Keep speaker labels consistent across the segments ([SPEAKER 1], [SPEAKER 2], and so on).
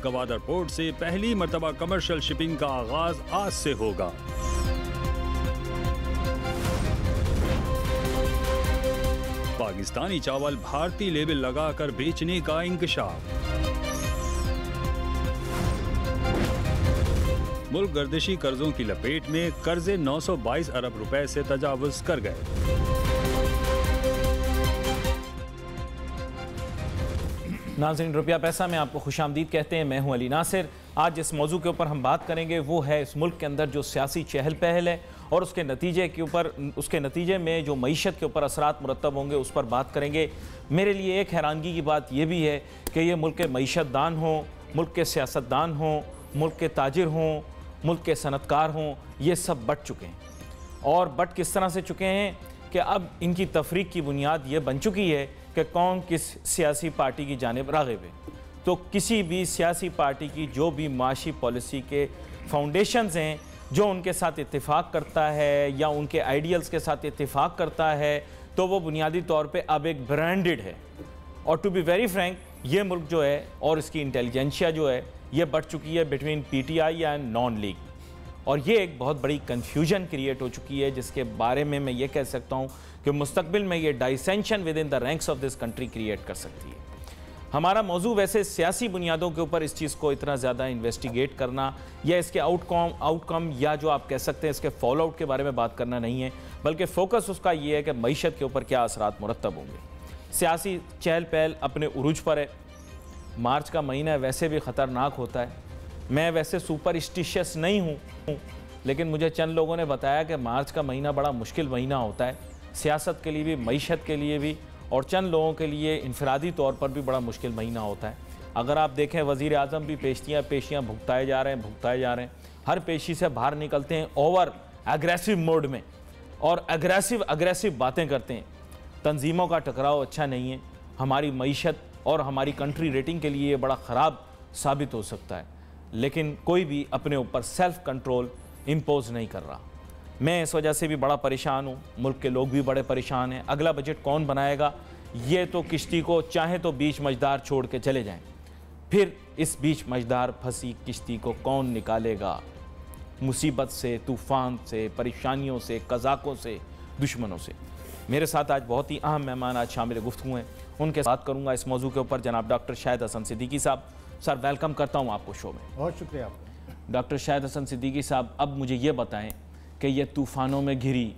[SPEAKER 1] Gwadar port से पहली मर्तबा कमर्शियल शिपिंग का आगाज आज से होगा। पाकिस्तानी चावल भारतीय लेबल लगाकर बेचने का इंकशाफ। मुल्क गर्दिशी कर्जों की लपेट में, कर्जे 922 अरब रुपए से तजावुज कर गए।
[SPEAKER 2] नाज़रीन, रुपया पैसा में आपको खुशामदीद कहते हैं। मैं हूं अली नासिर। आज जिस मौजू के ऊपर हम बात करेंगे वो है इस मुल्क के अंदर जो सियासी चहल पहल है और उसके नतीजे में जो मईशत के ऊपर असरात मुरतब होंगे उस पर बात करेंगे। मेरे लिए एक हैरानगी की बात यह भी है कि ये मुल्क के मईशतदान हों, मुल्क के सियासतदान हों, मुल्क के ताजिर हों, मुल्क के सनतकार हों, ये सब बट चुके हैं। और बट किस तरह से चुके हैं कि अब इनकी तफरीक की बुनियाद ये बन चुकी है कि कौन किस सियासी पार्टी की जानिब राग़िब है। तो किसी भी सियासी पार्टी की जो भी माशी पॉलिसी के फाउंडेशंस हैं, जो उनके साथ इत्तेफाक करता है या उनके आइडियल्स के साथ इत्तेफाक करता है, तो वो बुनियादी तौर पे अब एक ब्रांडेड है। और टू बी वेरी फ्रैंक, ये मुल्क जो है और इसकी इंटेलिजेंशिया जो है ये बढ़ चुकी है between PTI and non league, और ये एक बहुत बड़ी कन्फ्यूजन क्रिएट हो चुकी है जिसके बारे में मैं ये कह सकता हूँ कि मुस्तकबिल में ये dissension within the ranks of this country create कर सकती है। हमारा मौजू वैसे सियासी बुनियादों के ऊपर इस चीज़ को इतना ज़्यादा इन्वेस्टिगेट करना या इसके आउटकम या जो आप कह सकते हैं इसके फॉल आउट के बारे में बात करना नहीं है, बल्कि फ़ोकस उसका ये है कि मईशत के ऊपर क्या असरात मुरतब होंगे। सियासी चहल पहल अपने उरूज पर है। मार्च का महीना वैसे भी ख़तरनाक होता है। मैं वैसे सुपरस्टिशियस नहीं हूँ, लेकिन मुझे चंद लोगों ने बताया कि मार्च का महीना बड़ा मुश्किल महीना होता है, सियासत के लिए भी, मईशत के लिए भी, और चंद लोगों के लिए इनफरादी तौर पर भी बड़ा मुश्किल महीना होता है। अगर आप देखें, वज़ीर आज़म भी पेशियाँ भुगताए जा रहे हैं, हर पेशी से बाहर निकलते हैं ओवर एग्रेसिव मोड में और अग्रेसिव बातें करते हैं। तंजीमों का टकराव अच्छा नहीं है। हमारी मईशत और हमारी कंट्री रेटिंग के लिए ये बड़ा ख़राब साबित हो सकता है, लेकिन कोई भी अपने ऊपर सेल्फ कंट्रोल इम्पोज नहीं कर रहा। मैं इस वजह से भी बड़ा परेशान हूँ, मुल्क के लोग भी बड़े परेशान हैं। अगला बजट कौन बनाएगा? ये तो किश्ती को चाहे तो बीच मझदार छोड़ के चले जाएं, फिर इस बीच मझदार फंसी किश्ती को कौन निकालेगा? मुसीबत से, तूफ़ान से, परेशानियों से, कज़ाकों से, दुश्मनों से। मेरे साथ आज बहुत ही अहम मेहमान आज शामिल गुफ्तगू हैं, उनके साथ करूँगा इस मौजू के ऊपर। जनाब डॉक्टर शाहिद हसन सिद्दीकी साहब, सर वेलकम करता हूँ आपको शो में।
[SPEAKER 3] बहुत शुक्रिया आपका।
[SPEAKER 2] डॉक्टर शाहिद हसन सिद्दीकी साहब, अब मुझे ये बताएं कि ये तूफ़ानों में घिरी,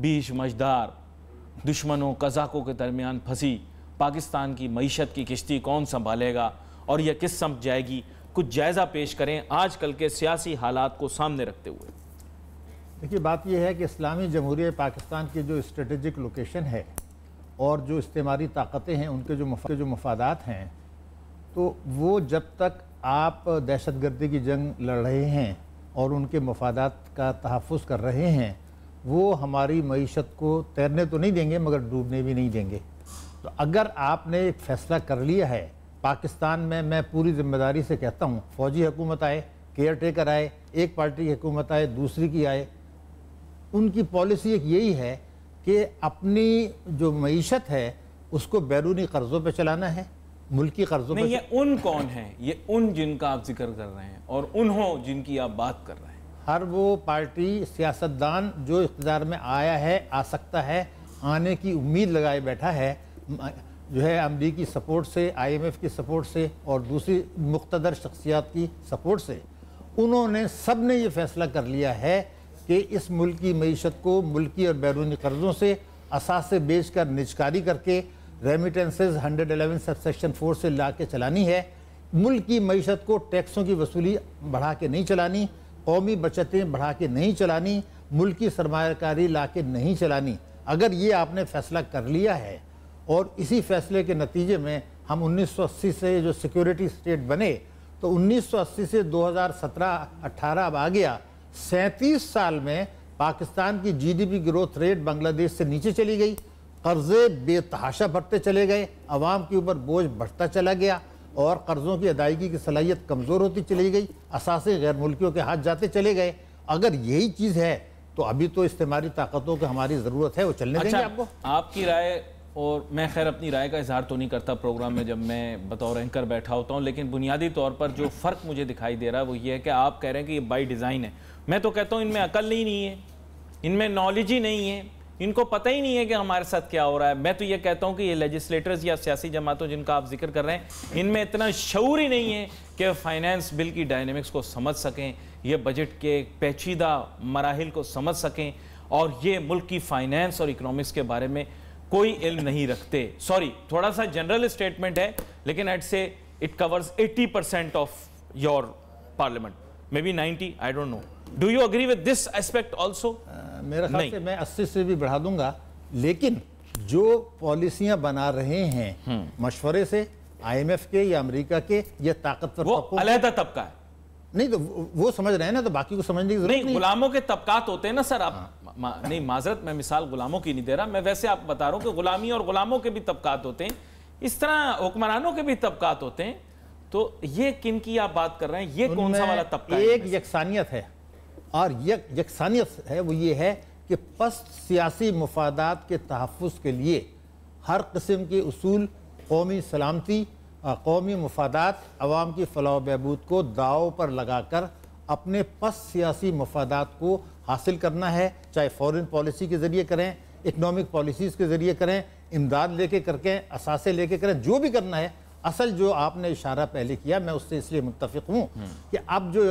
[SPEAKER 2] बीच मझदार, दुश्मनों कज़ाकों के दरमियान फंसी पाकिस्तान की मईशत की किश्ती कौन संभालेगा और यह किस समझ जाएगी? कुछ जायज़ा पेश करें आजकल के सियासी हालात को सामने रखते हुए।
[SPEAKER 3] देखिए, बात यह है कि इस्लामी जमहूरिया पाकिस्तान की जो स्ट्रेटेजिक लोकेशन है और जो इस्तेमारी ताकतें हैं, उनके जो मफादात हैं, तो वो जब तक आप दहशतगर्दी की जंग लड़ रहे हैं और उनके मफादात का तहफ़्फ़ुज़ कर रहे हैं, वो हमारी मईशत को तैरने तो नहीं देंगे मगर डूबने भी नहीं देंगे। तो अगर आपने एक फ़ैसला कर लिया है पाकिस्तान में, मैं पूरी ज़िम्मेदारी से कहता हूँ, फ़ौजी हुकूमत आए, केयर टेकर आए, एक पार्टी की हुकूमत आए, दूसरी की आए, उनकी पॉलिसी एक यही है कि अपनी जो मईशत है उसको बैरूनी कर्ज़ों पे चलाना है, मुल्की कर्ज़ों
[SPEAKER 2] नहीं। ये उन कौन है? ये उन जिनका आप जिक्र कर रहे हैं और उन हो जिनकी आप बात कर रहे हैं।
[SPEAKER 3] हर वो पार्टी सियासतदान जो इक़्तिदार में आया है, आ सकता है, आने की उम्मीद लगाए बैठा है, जो है अमरीकी सपोर्ट से, IMF की सपोर्ट से और दूसरी मुक़्तदर शख्सियात की सपोर्ट से, उन्होंने सब ने ये फ़ैसला कर लिया है कि इस मुल्क की मईशत को मुल्की और बैरूनी कर्ज़ों से असासे बेच कर, निजकारी करके, रेमिटेंसेज 111 सबसेक्शन 4 से ला के चलानी है। मुल्क की मईशत को टैक्सों की वसूली बढ़ा के नहीं चलानी, कौमी बचतें बढ़ा के नहीं चलानी, मुल्की सरमायाकारी ला के नहीं चलानी। अगर ये आपने फ़ैसला कर लिया है और इसी फ़ैसले के नतीजे में हम 1980 से जो सिक्योरिटी स्टेट बने, तो 1980 से 2017-18 अब आ गया, 37 साल में पाकिस्तान की GDP ग्रोथ रेट बांग्लादेश से नीचे चली गई, कर्ज़े बेतहाशा बढ़ते चले गए, अवाम के ऊपर बोझ बढ़ता चला गया और कर्ज़ों की अदायगी की सलाहियत कमज़ोर होती चली गई, असासे गैर मुल्कियों के हाथ जाते चले गए। अगर यही चीज़ है तो अभी तो इस्तेमारी ताकतों की हमारी ज़रूरत है, वो चलने देंगे आपको?
[SPEAKER 2] आपकी राय और मैं खैर अपनी राय का इजहार तो नहीं करता प्रोग्राम में जब मैं बतौर एंकर बैठा होता हूँ, लेकिन बुनियादी तौर पर जो फ़र्क मुझे दिखाई दे रहा है वो ये है कि आप कह रहे हैं कि ये बाई डिज़ाइन है। मैं तो कहता हूँ इनमें अकल ही नहीं है, इनमें नॉलेज ही नहीं है, इनको पता ही नहीं है कि हमारे साथ क्या हो रहा है। मैं तो ये कहता हूँ कि ये लेजिस्लेटर्स या सियासी जमातों जिनका आप जिक्र कर रहे हैं, इनमें इतना शऊर ही नहीं है कि फाइनेंस बिल की डायनेमिक्स को समझ सकें, ये बजट के पेचीदा मराहिल को समझ सकें, और ये मुल्क की फाइनेंस और इकोनॉमिक्स के बारे में कोई इल्म नहीं रखते। सॉरी, थोड़ा सा जनरल स्टेटमेंट है, लेकिन I'd say it covers 80% of your parliament, maybe 90, I don't know. Do you agree with this aspect also?
[SPEAKER 3] मेरा ख्याल से मैं 80 से भी बढ़ा दूंगा, लेकिन जो पॉलिसियां बना रहे हैं मशवरे से IMF के या अमेरिका के, ये ताकतवर
[SPEAKER 2] वो अलहदा तबका है।
[SPEAKER 3] नहीं तो वो समझ रहे हैं ना, तो बाकी को समझने की जरूरत नहीं।
[SPEAKER 2] गुलामों के तबकात होते हैं ना सर, आप नहीं माजरत, मैं मिसाल गुलामों की नहीं दे रहा, मैं वैसे आप बता रहा हूं कि गुलामी और गुलामों के भी तबकात होते हैं, इस तरह हुक्मरानों के भी तबकात होते हैं। तो ये किन की आप बात कर रहे हैं, ये कौन सा वाला तबका है?
[SPEAKER 3] एक यकसानियत है, और यकसानियत है वो ये है कि पस्त सियासी मुफादात के तहफ़्फ़ुज़ के लिए हर किस्म के उसूल, कौमी सलामती, कौमी मुफादात, अवाम की फलाह बहबूद को दाव पर लगाकर अपने पस्त सियासी मुफादात को हासिल करना है, चाहे फॉरेन पॉलिसी के ज़रिए करें, इकनॉमिक पॉलिसीज़ के ज़रिए करें, इमदाद लेके करके, असासे लेके करें, जो भी करना है। असल जो आपने इशारा पहले किया, मैं उससे इसलिए मुत्तफ़िक़ हूँ कि अब जो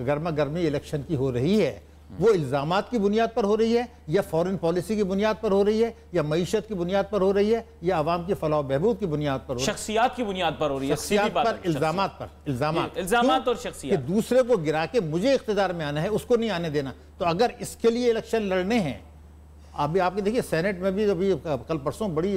[SPEAKER 3] गर्मा गर्मी इलेक्शन की हो रही है, वो इल्ज़ामात की बुनियाद पर हो रही है, या फॉरेन पॉलिसी की बुनियाद पर हो रही है, या मईशत की बुनियाद पर हो रही है, या आवाम की फलाह बहबूद की बुनियाद पर हो रही है,
[SPEAKER 2] शख्सियात की बुनियाद पर हो रही है,
[SPEAKER 3] शख्सियात पर, इल्ज़ामात
[SPEAKER 2] और शख्सियत
[SPEAKER 3] कि दूसरे को गिरा के मुझे इख्तिदार में आना है, उसको नहीं आने देना। तो अगर इसके लिए इलेक्शन लड़ने हैं, अभी आपके देखिए सेनेट में भी अभी कल परसों बड़ी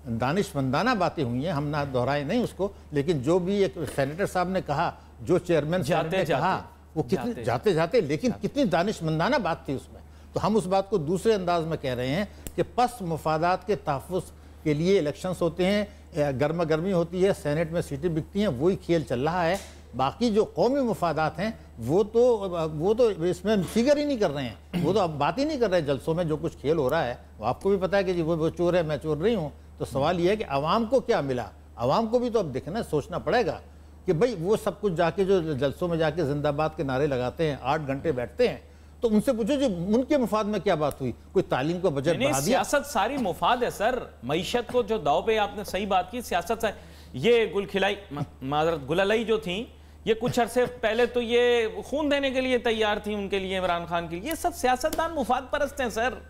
[SPEAKER 3] दानिशमंदाना बातें हुई हैं, हम ना दोहराए नहीं उसको, लेकिन जो भी एक सेनेटर साहब ने कहा, जो चेयरमैन साहब ने कहा, वो कितने जाते जाते लेकिन कितनी दानिशमंदाना बात थी उसमें। तो हम उस बात को दूसरे अंदाज में कह रहे हैं कि पस मुफादात के तहफ़्फ़ुज़ के लिए इलेक्शंस होते हैं, गर्मा गर्मी होती है, सेनेट में सीटें बिकती हैं, वही खेल चल रहा है। बाकी जो कौमी मुफादात हैं वो तो इसमें फिगर ही नहीं कर रहे हैं, वो तो अब बात ही नहीं कर रहे हैं। जलसों में जो कुछ खेल हो रहा है वो आपको भी पता है कि जी वो चोर है, मैं चोर नहीं हूँ। तो सवाल ये है कि आवाम को क्या मिला, आवाम को भी तो अब देखना सोचना पड़ेगा कि भाई वो सब कुछ जाके जो जलसों में जाके जिंदाबाद के नारे लगाते हैं, 8 घंटे बैठते हैं, तो उनसे पूछो जो उनके मुफाद में क्या बात हुई, कोई तालीम को बजट बढ़ा दिया?
[SPEAKER 2] सियासत सारी मुफाद है सर, मईशत को जो दाव पे आपने सही बात की, सियासत ये गुल खिलाई माजरत गुललाई जो थी, ये कुछ अरसे पहले तो ये खून देने के लिए तैयार थी उनके लिए, इमरान खान के लिए। ये सब सियासतदान मुफाद परस्त हैं सर,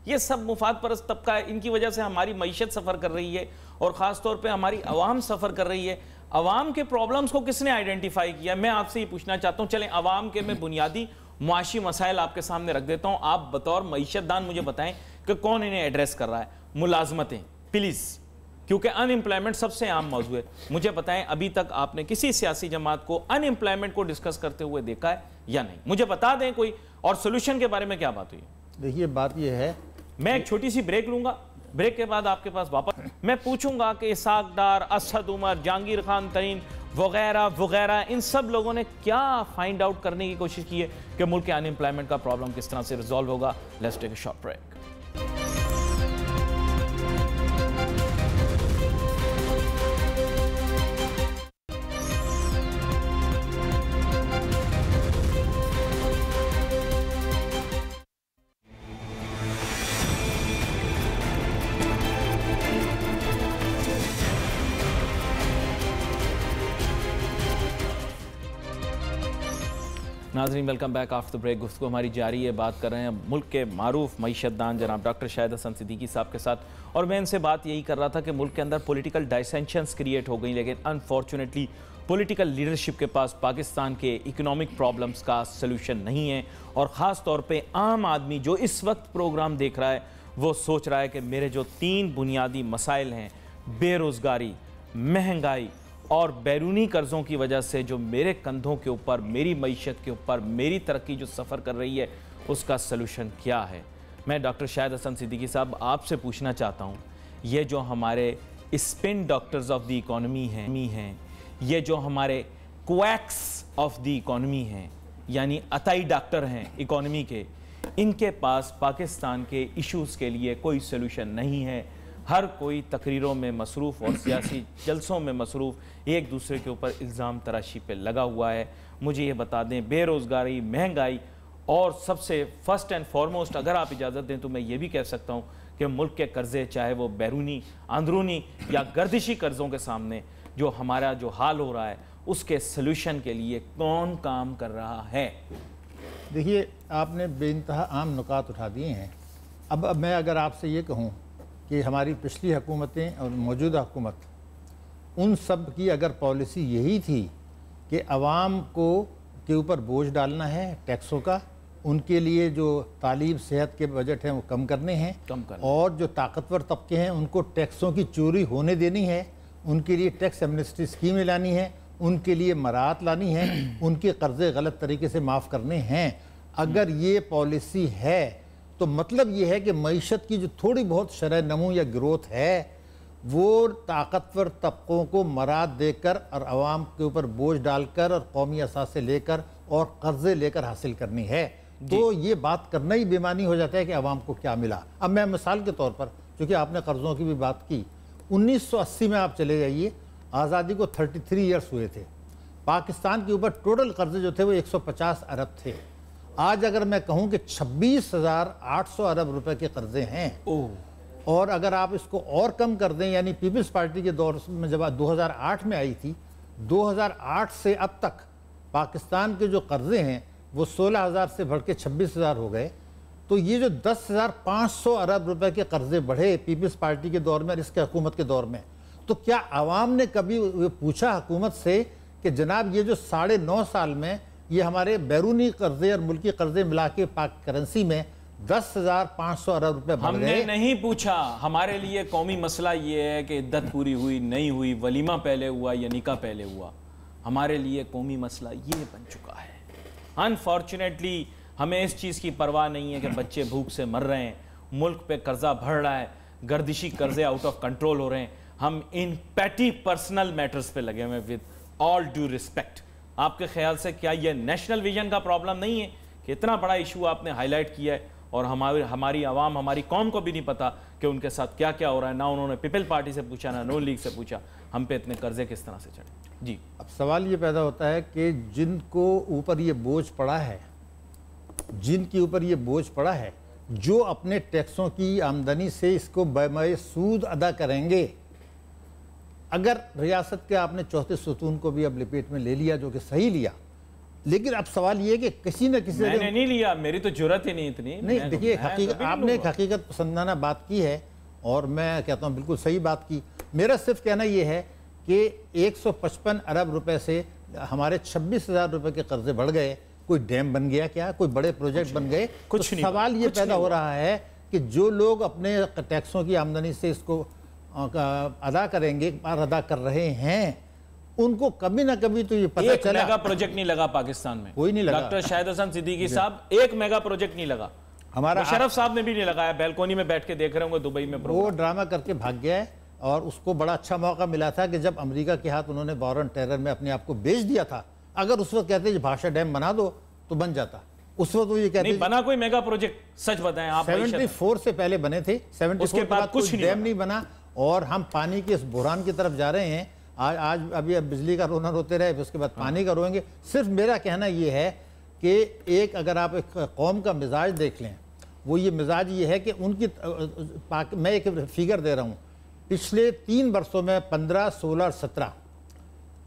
[SPEAKER 2] ये सब मुफाद परस्त तबका है। इनकी वजह से हमारी मईशत सफ़र कर रही है, और ख़ास तौर पे हमारी अवाम सफ़र कर रही है। अवाम के प्रॉब्लम्स को किसने आइडेंटिफाई किया? मैं आपसे ये पूछना चाहता हूँ। चलें अवाम के मैं बुनियादी मुआशी मसाइल आपके सामने रख देता हूँ, आप बतौर मईशतदान मुझे बताएं कि कौन इन्हें एड्रेस कर रहा है। मुलाजमतें प्लीज़, क्योंकि अनएम्प्लॉयमेंट सबसे आम मौजू है। मुझे बताएं अभी तक आपने किसी सियासी जमात को अनएम्प्लॉयमेंट को डिस्कस करते हुए देखा है या नहीं? मुझे बता दें कोई। और सोल्यूशन के बारे में क्या बात हुई?
[SPEAKER 3] देखिए बात यह है,
[SPEAKER 2] मैं एक छोटी सी ब्रेक लूंगा, ब्रेक के बाद आपके पास वापस मैं पूछूंगा कि इसाक डार, असद उमर, जहांगीर खान तरीन वगैरह वगैरह, इन सब लोगों ने क्या फाइंड आउट करने की कोशिश की है कि मुल्क के अनएम्प्लॉयमेंट का प्रॉब्लम किस तरह से रिजॉल्व होगा। Let's take a short break. नाज़रीन welcome back after the break. गुफ्तगू हमारी जारी है, बात कर रहे हैं मुल्क के मारूफ मईशतदान जनाब डॉक्टर शाहिद हसन सिद्दीकी साहब के साथ। और मैं इनसे बात यही कर रहा था कि मुल्क के अंदर पॉलिटिकल डाइसेंशंस क्रिएट हो गई, लेकिन अनफॉर्चुनेटली पॉलिटिकल लीडरशिप के पास पाकिस्तान के इकोनॉमिक प्रॉब्लम्स का सलूशन नहीं है। और ख़ास तौर पे आम आदमी जो इस वक्त प्रोग्राम देख रहा है वो सोच रहा है कि मेरे जो 3 बुनियादी मसाइल हैं, बेरोज़गारी, महंगाई और बैरूनी कर्ज़ों की वजह से जो मेरे कंधों के ऊपर, मेरी मईशत के ऊपर, मेरी तरक्की जो सफ़र कर रही है, उसका सलूशन क्या है। मैं डॉक्टर शाहिद हसन सिद्दीकी साहब आपसे पूछना चाहता हूँ, ये जो हमारे spin doctors of the economy हैं, ये जो हमारे क्वैक्स ऑफ द इकॉनमी हैं, यानी अताई डॉक्टर हैं इकॉनमी के, इनके पास पाकिस्तान के इश्यूज़ के लिए कोई सलूशन नहीं है। हर कोई तकरीरों में मसरूफ़ और सियासी जलसों में मसरूफ़, एक दूसरे के ऊपर इल्ज़ाम तराशी पे लगा हुआ है। मुझे ये बता दें, बेरोज़गारी, महंगाई और सबसे फर्स्ट एंड फॉरमोस्ट अगर आप इजाज़त दें तो मैं ये भी कह सकता हूँ कि मुल्क के कर्ज़े, चाहे वो बैरूनी, अंदरूनी या गर्दिशी कर्ज़ों के सामने जो हमारा जो हाल हो रहा है, उसके सलूशन के लिए कौन काम कर रहा है?
[SPEAKER 3] देखिए, आपने बेइंतहा आम नुकात उठा दिए हैं। अब मैं अगर आपसे ये कहूँ कि हमारी पिछली हुकूमतें और मौजूदा हुकूमत, उन सब की अगर पॉलिसी यही थी कि आवाम को के ऊपर बोझ डालना है टैक्सों का, उनके लिए जो तालीम सेहत के बजट हैं वो कम करने हैं, और जो ताकतवर तबके हैं उनको टैक्सों की चोरी होने देनी है, उनके लिए टैक्स एमनेस्टी स्कीमें लानी है, उनके लिए मराहत लानी है, उनके कर्जे गलत तरीके से माफ़ करने हैं। अगर ये पॉलिसी है तो मतलब ये है कि मईशत की जो थोड़ी बहुत शरह नमू या ग्रोथ है वो ताकतवर तबकों को मराहत देकर और आवाम के ऊपर बोझ डालकर और कौमी असास से लेकर और कर्जे लेकर हासिल करनी है। तो ये बात करना ही बेमानी हो जाता है कि आवाम को क्या मिला। अब मैं मिसाल के तौर पर, चूँकि आपने कर्ज़ों की भी बात की, 1980 में आप चले जाइए, आज़ादी को 33 ईयर्स हुए थे, पाकिस्तान के ऊपर टोटल कर्जे जो थे वो 150 अरब थे। आज अगर मैं कहूँ कि 26,800 अरब रुपए के कर्जे हैं, और अगर आप इसको और कम कर दें, यानी पीपल्स पार्टी के दौर में जब 2008 में आई थी, 2008 से अब तक पाकिस्तान के जो कर्जे हैं वो 16,000 से बढ़ के 26,000 हो गए। तो ये जो 10,500 अरब रुपए के कर्जे बढ़े पीपल्स पार्टी के दौर में और इसके हुकूमत के दौर में, तो क्या आवाम ने कभी पूछा हुकूमत से कि जनाब ये जो 9.5 साल में ये हमारे बैरूनी कर्जे और मुल्की कर्जे मिला के पाक करेंसी में 10,500 अरब रुपए बढ़ गए?
[SPEAKER 2] हमने नहीं पूछा। हमारे लिए कौमी मसला ये है कि इद्दत पूरी हुई नहीं हुई, वलीमा पहले हुआ या निकाह पहले हुआ। हमारे लिए कौमी मसला ये बन चुका है। अनफॉर्चुनेटली हमें इस चीज़ की परवाह नहीं है कि बच्चे भूख से मर रहे हैं, मुल्क पे कर्जा बढ़ रहा है, गर्दिशी कर्जे आउट ऑफ कंट्रोल हो रहे हैं। हम इन पैटी पर्सनल मैटर्स पे लगे हुए हैं। विद ऑल ड्यू रिस्पेक्ट, आपके ख्याल से क्या यह नेशनल विजन का प्रॉब्लम नहीं है कि इतना बड़ा इशू आपने हाईलाइट किया है और हमारी आवाम, हमारी कौम को भी नहीं पता कि उनके साथ क्या क्या हो रहा है? ना उन्होंने पीपल पार्टी से पूछा, ना नून लीग से पूछा, हम पे इतने कर्जे किस तरह से चढ़े? जी,
[SPEAKER 3] अब सवाल ये पैदा होता है कि जिनको ऊपर ये बोझ पड़ा है, जिनके ऊपर ये बोझ पड़ा है, जो अपने टैक्सों की आमदनी से इसको बेमय सूद अदा करेंगे, अगर रियासत के आपने चौथे सुतून को भी अब लपेट में ले लिया, जो कि सही लिया, लेकिन अब सवाल ये है कि किसी न किसी
[SPEAKER 2] मैंने नहीं लिया, मेरी तो जरूरत ही नहीं इतनी।
[SPEAKER 3] नहीं, देखिए, आपने एक हकीकत पसंदाना बात की है और मैं कहता हूँ बिल्कुल सही बात की। मेरा सिर्फ कहना ये है कि 155 अरब रुपए से हमारे 26,000 रुपए के कर्जे बढ़ गए। कोई डैम बन गया क्या? कोई बड़े प्रोजेक्ट बन गए? कुछ नहीं। सवाल ये पैदा हो रहा है कि जो लोग अपने टैक्सों की आमदनी से इसको अदा करेंगे और अदा कर रहे हैं, उनको कभी ना कभी तो ये पता चला।
[SPEAKER 2] मेगा प्रोजेक्ट नहीं लगा पाकिस्तान में,
[SPEAKER 3] कोई नहीं लगा।
[SPEAKER 2] डॉक्टर शाहिद हसन सिद्दीकी साहब, एक मेगा प्रोजेक्ट नहीं लगा।
[SPEAKER 3] हमारा
[SPEAKER 2] शरफ साहब ने भी नहीं लगाया, बैल्कोनी में बैठ के देख रहे होंगे दुबई में।
[SPEAKER 3] वो ड्रामा करके भाग गया है और उसको बड़ा अच्छा मौका मिला था कि जब अमेरिका के हाथ उन्होंने वॉर ऑन टेरर में अपने आप को बेच दिया था। अगर उस वक्त कहते भाषा डैम बना दो तो बन जाता। उस वक्त वो ये कहते
[SPEAKER 2] नहीं बना कोई मेगा प्रोजेक्ट। सच बताएं आप,
[SPEAKER 3] 74 से पहले बने थे, 74 के बाद कुछ डैम नहीं बना और हम पानी के इस बुहरान की तरफ जा रहे हैं। आज अभी बिजली का रोना रोते रहे, उसके बाद पानी का रोएंगे। सिर्फ मेरा कहना ये है कि एक अगर आप एक कौम का मिजाज देख लें, वो ये मिजाज ये है कि उनकी मैं एक फिगर दे रहा हूँ, पिछले 3 वर्षों में 15, 16, 17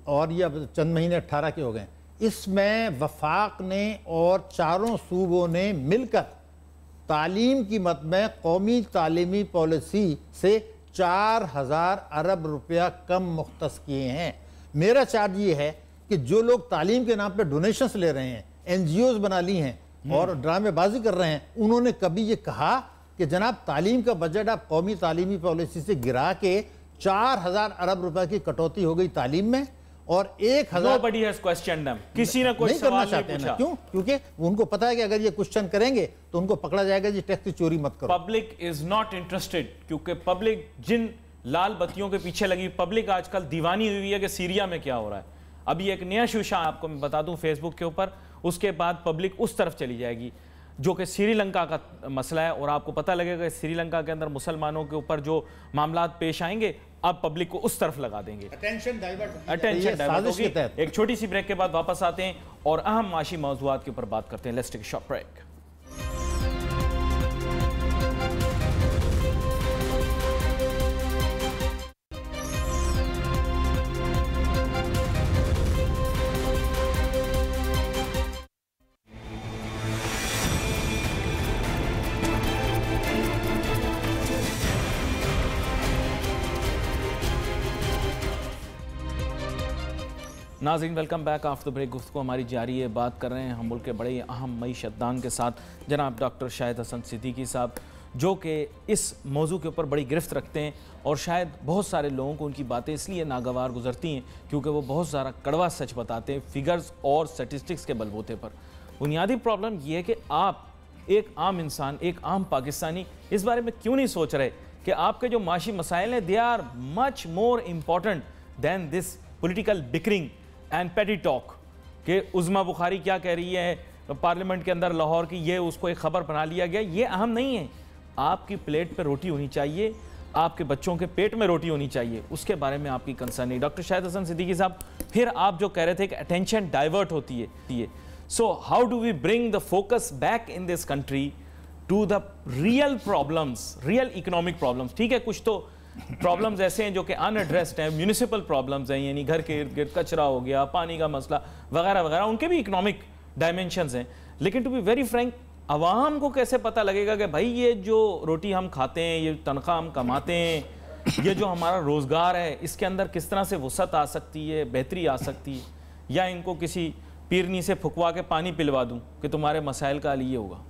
[SPEAKER 3] और ये अब चंद महीने 18 के हो गए, इसमें वफाक ने और चारों सूबों ने मिलकर तालीम की मद में कौमी तालीमी पॉलिसी से 4,000 अरब रुपया कम मुख्तस किए हैं। मेरा चार्ज ये है कि जो लोग तालीम के नाम पे डोनेशंस ले रहे हैं, NGOs बना ली हैं और ड्रामेबाजी कर रहे हैं, उन्होंने कभी ये कहा कि जनाब तालीम का बजट आप कौमी तालीमी पॉलिसी से गिरा के 4,000 अरब रुपए की कटौती हो गई तालीम में और 1,000
[SPEAKER 2] किसी ने कोई सवाल नहीं पूछा।
[SPEAKER 3] क्यों? क्योंकि उनको पता है कि अगर ये क्वेश्चन करेंगे तो उनको पकड़ा जाएगा जी टैक्स की चोरी मत करो।
[SPEAKER 2] पब्लिक इज नॉट इंटरेस्टेड, क्योंकि पब्लिक जिन लाल बत्तियों के पीछे लगी, पब्लिक आजकल दीवानी हुई है कि सीरिया में क्या हो रहा है। अभी एक नया शूशा आपको मैं बता दूं फेसबुक के ऊपर, उसके बाद पब्लिक उस तरफ चली जाएगी। जो कि श्रीलंका का मसला है, और आपको पता लगेगा कि श्रीलंका के अंदर मुसलमानों के ऊपर जो मामला पेश आएंगे अब पब्लिक को उस तरफ लगा देंगे। अटेंशन डाइवर्ट होगी। एक छोटी सी ब्रेक के बाद वापस आते हैं और अहम माशी मौज़ूआत के ऊपर बात करते हैं। Let's take a short break. नाज़रीन वेलकम बैक। आफ्टर ब्रेक गुफ्तगू हमारी जारी है। बात कर रहे हैं हम मुल्क के बड़े अहम मईशतदान के साथ जनाब डॉक्टर शाहिद हसन सिद्दीकी साहब, जो कि इस मौजू के ऊपर बड़ी गिरफ्त रखते हैं और शायद बहुत सारे लोगों को उनकी बातें इसलिए नागवार गुजरती हैं क्योंकि वो बहुत सारा कड़वा सच बताते हैं फिगर्स और स्टेटिस्टिक्स के बलबूते पर। बुनियादी प्रॉब्लम यह है कि आप एक आम इंसान, एक आम पाकिस्तानी इस बारे में क्यों नहीं सोच रहे कि आपके जो माशी मसाइल हैं they are much more important than this political bickering and petty talk कि उज़मा बुखारी क्या कह रही है पार्लियामेंट के अंदर लाहौर की, ये उसको एक खबर बना लिया गया। ये अहम नहीं है। आपकी प्लेट पे रोटी होनी चाहिए, आपके बच्चों के पेट में रोटी होनी चाहिए, उसके बारे में आपकी कंसर्न नहीं। डॉक्टर शाहिद हसन सिद्दीकी साहब, फिर आप जो कह रहे थे कि अटेंशन डाइवर्ट होती है, so how do we bring the focus back in this country to the real problems, real economic problems. ठीक है, कुछ तो प्रॉब्लम्स ऐसे हैं जो कि अनएड्रेस्ड हैं, म्यूनिसिपल प्रॉब्लम्स हैं, यानी घर के इर्द गिर्द कचरा हो गया, पानी का मसला वगैरह वगैरह, उनके भी इकोनॉमिक डायमेंशंस हैं। लेकिन टू बी वेरी फ्रैंक, आवाम को कैसे पता लगेगा कि भाई ये जो रोटी हम खाते हैं, ये तनख्वाह हम कमाते हैं, ये जो हमारा रोज़गार है, इसके अंदर किस तरह से वसअत आ सकती है, बेहतरी आ सकती है, या इनको किसी पीरनी से फुकवा के पानी पिलवा दूँ कि तुम्हारे मसाइल का हल ये होगा।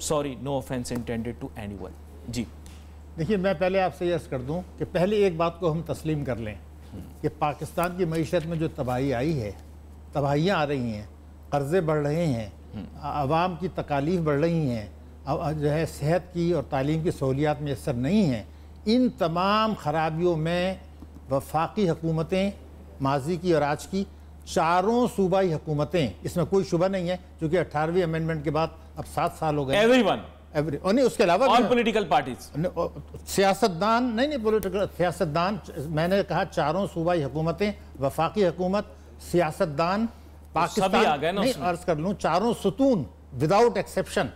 [SPEAKER 2] Sorry, no offence intended to anyone. जी
[SPEAKER 3] देखिए, मैं पहले आपसे यह अर्ज़ कर दूं कि पहले एक बात को हम तस्लीम कर लें कि पाकिस्तान की मईशत में जो तबाही आई है, तबाहियाँ आ रही हैं, कर्ज़े बढ़ रहे हैं, आवाम की तकालीफ बढ़ रही हैं, जो है सेहत की और तालीम की सहूलियात मैसर नहीं हैं, इन तमाम खराबियों में वफाकी हुकूमतें, माजी की और आज की, चारों सूबाई हुकूमतें, इसमें कोई शुबा नहीं है क्योंकि 18वीं अमेंडमेंट के बाद अब 7 साल हो गए। और नहीं, उसके अलावा
[SPEAKER 2] ऑल पॉलिटिकल पार्टीज,
[SPEAKER 3] सियासतदान नहीं पॉलिटिकल सियासतदान, मैंने कहा चारों सूबाई हुकूमतें, वफाकी हुकूमत, सियासतदान, पाकिस्तान
[SPEAKER 2] आ गए ना,
[SPEAKER 3] नहीं अर्ज कर लूँ, चारों सुतून विदाउट एक्सेप्शन,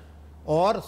[SPEAKER 3] और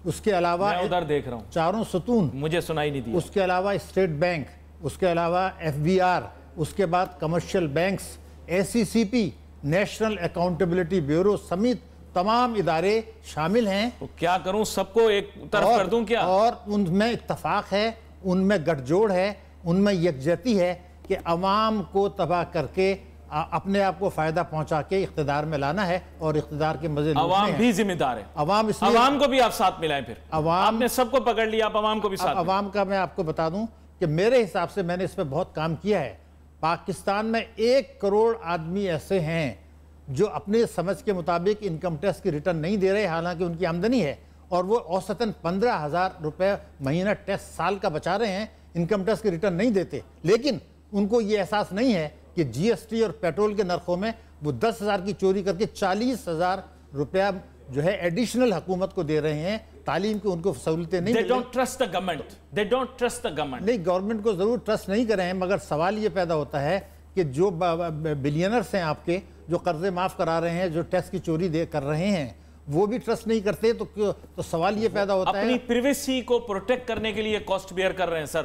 [SPEAKER 3] उसके अलावा
[SPEAKER 2] उधर देख रहा हूँ
[SPEAKER 3] चारों सुतून,
[SPEAKER 2] मुझे सुनाई नहीं दी,
[SPEAKER 3] उसके अलावा स्टेट बैंक, उसके अलावा FBR, उसके बाद commercial banks, ACCP, national accountability bureau समेत तमाम इदारे शामिल हैं।
[SPEAKER 2] तो क्या करूं, सबको एक तरफ कर दूं क्या?
[SPEAKER 3] और उनमें इत्तफाक है, उनमें गठजोड़ है, उनमें यकजहती है कि अवाम को तबाह करके अपने आप को फायदा पहुंचा के इख्तिदार में लाना है और इख्तिदार के मजे
[SPEAKER 2] अवाम भी जिम्मेदार है। अवाम को भी आप साथ मिलाएं। फिर आपने सबको पकड़ लिया, आप अवाम को भी साथ।
[SPEAKER 3] अवाम का मैं आपको बता दूं कि मेरे हिसाब से मैंने इस पर बहुत काम किया है। पाकिस्तान में 1 करोड़ आदमी ऐसे हैं जो अपने समझ के मुताबिक इनकम टैक्स की रिटर्न नहीं दे रहे, हालांकि उनकी आमदनी है, और वो औसतन 15,000 रुपये महीना टैक्स साल का बचा रहे हैं, इनकम टैक्स की रिटर्न नहीं देते। लेकिन उनको ये एहसास नहीं है कि GST और पेट्रोल के नरखों में वो 10,000 की चोरी करके 40,000 रुपया जो है एडिशनल हुकूमत को दे रहे हैं। तालीम की उनको सहूलतें नहीं,
[SPEAKER 2] They don't trust the government. They don't trust the government.
[SPEAKER 3] नहीं, गवर्नमेंट को ज़रूर ट्रस्ट नहीं कर रहे हैं, मगर सवाल ये पैदा होता है कि जो बिलियनर्स हैं आपके, जो कर्जे माफ़ करा रहे हैं, जो टैक्स की चोरी कर रहे हैं, वो भी ट्रस्ट नहीं करते। तो सवाल ये पैदा होता है,
[SPEAKER 2] अपनी प्रिवेसी को प्रोटेक्ट करने के लिए कॉस्ट बेयर कर रहे हैं सर।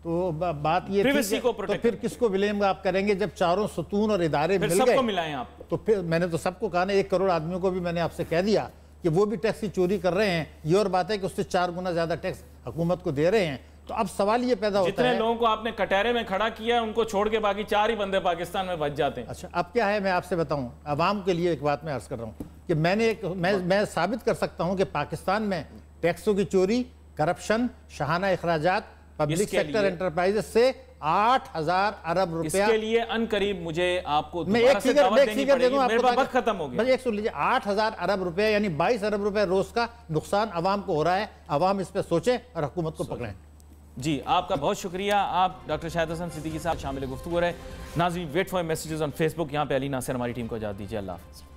[SPEAKER 3] तो बात ये
[SPEAKER 2] प्रिवेसी को
[SPEAKER 3] तो फिर किसको ब्लेम आप करेंगे जब चारों सुतून और इदारे मिल गए?
[SPEAKER 2] सबको मिलाएं आप।
[SPEAKER 3] तो फिर मैंने तो सबको कहा ना, 1 करोड़ आदमियों को भी मैंने आपसे कह दिया कि वो भी टैक्स की चोरी कर रहे हैं। ये और बात है कि उससे 4 गुना ज्यादा टैक्स हुकूमत को दे रहे हैं। तो अब सवाल ये पैदा होता है,
[SPEAKER 2] जितने लोगों को आपने कटहरे में खड़ा किया उनको छोड़ के बाकी 4 ही बंदे पाकिस्तान में बच जाते हैं।
[SPEAKER 3] अच्छा, अब क्या है, मैं आपसे बताऊं, अवाम के लिए एक बात मैं अर्ज कर रहा हूं कि मैं साबित कर सकता हूं कि पाकिस्तान में टैक्सों की चोरी, करप्शन, शहाना अखराजात, पब्लिक सेक्टर एंटरप्राइजेस से 8,000 अरब रुपया।
[SPEAKER 2] इसके लिए अनकरीब मुझे आपको
[SPEAKER 3] मैं एक फिगर दे दूं आपको,
[SPEAKER 2] खत्म हो गया।
[SPEAKER 3] एक सुन लीजिए, 8,000 अरब रुपया यानी 22 अरब रुपया रोज का नुकसान अवाम को हो रहा है। अवाम इस पर सोचे और हुकूमत को पकड़ें।
[SPEAKER 2] जी, आपका बहुत शुक्रिया। आप डॉक्टर शाहिद हसन सिद्दीकी साहब शामिल गुफ्तगू रहे। नाज़रीन, wait for messages on Facebook. यहाँ पे अली नासिर हमारी टीम को इजाज़त दीजिए। अल्लाह हाफ़िज़।